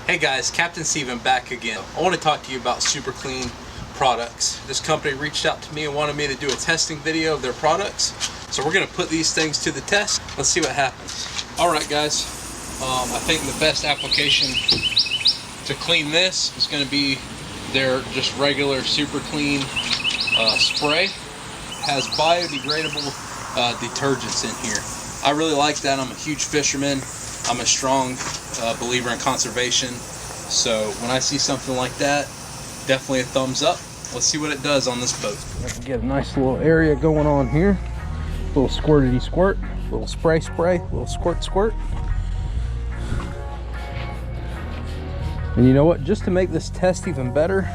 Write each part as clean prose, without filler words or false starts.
Hey guys, Captain Steven back again. I want to talk to you about Super Clean products. This company reached out to me and wanted me to do a testing video of their products. So we're going to put these things to the test. Let's see what happens. Alright guys, I think the best application to clean this is going to be their just regular Super Clean spray. Has biodegradable detergents in here. I really like that. I'm a huge fisherman. I'm a strong believer in conservation. So when I see something like that, definitely a thumbs up. Let's see what it does on this boat. I can get a nice little area going on here. A little squirtity squirt, a little spray, a little squirt. And you know what? Just to make this test even better,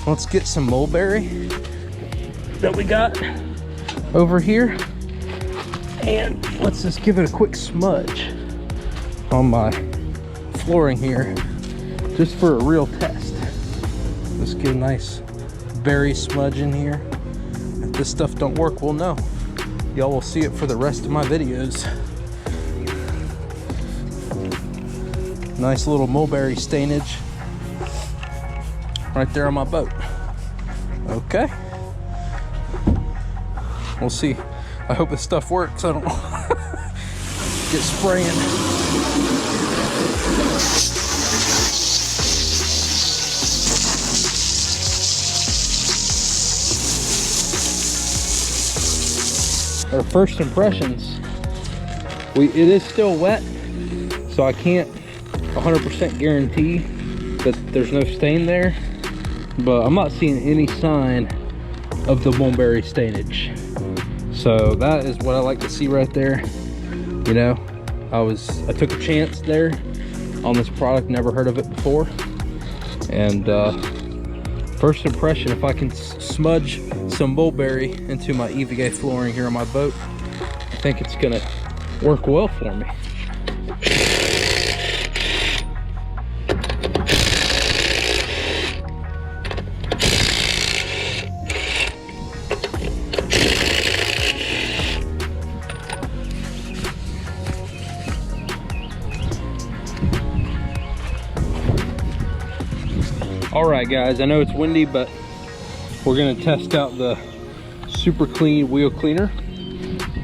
let's get some mulberry that we got over here. And let's just give it a quick smudge on my flooring here, just for a real test. Let's get a nice berry smudge in here. If this stuff don't work, we'll know. Y'all will see it for the rest of my videos. Nice little mulberry stainage right there on my boat. Okay. We'll see. I hope this stuff works. I don't get spraying. Our first impressions, it is still wet, so I can't 100% guarantee that there's no stain there, but I'm not seeing any sign of the mulberry stainage. So that is what I like to see right there. You know, I took a chance there on this product, never heard of it before. And first impression, if I can smudge some mulberry into my EVA flooring here on my boat, I think it's gonna work well for me. Alright guys, I know it's windy, but we're going to test out the Super Clean wheel cleaner.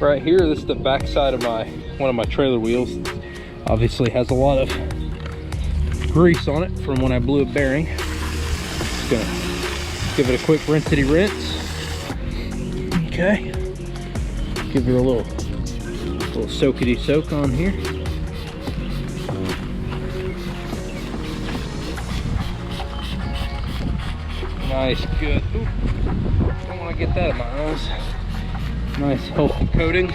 Right here, this is the back side of one of my trailer wheels. Obviously has a lot of grease on it from when I blew a bearing. Just going to give it a quick rinsity rinse. Okay. Give it a little soakity soak on here. Nice, good. Ooh, don't want to get that in my eyes. Nice, healthy coating.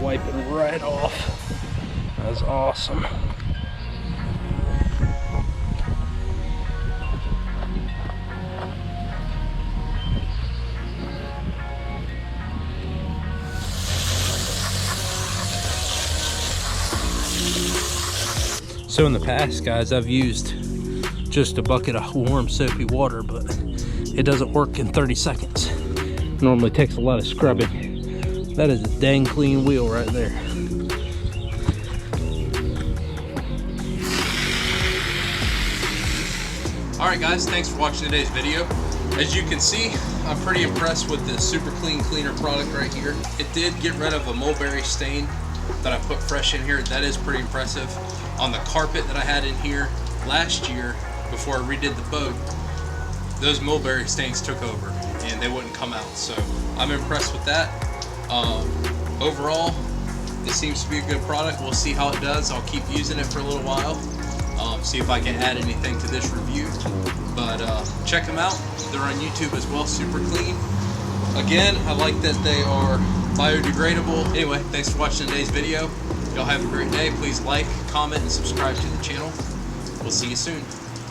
Wipe it right off. That's awesome. So in the past, guys, I've used just a bucket of warm soapy water, but it doesn't work in 30 seconds. Normally takes a lot of scrubbing. That is a dang clean wheel right there. Alright guys, thanks for watching today's video. As you can see, I'm pretty impressed with the Super Clean Cleaner product right here. It did get rid of a mulberry stain that I put fresh in here. That is pretty impressive. On the carpet that I had in here last year, before I redid the boat, those mulberry stains took over and they wouldn't come out. So I'm impressed with that. Overall, this seems to be a good product. We'll see how it does. I'll keep using it for a little while. See if I can add anything to this review. But check them out. They're on YouTube as well, Super Clean. Again, I like that they are biodegradable. Anyway, thanks for watching today's video. Y'all have a great day. Please like, comment, and subscribe to the channel. We'll see you soon.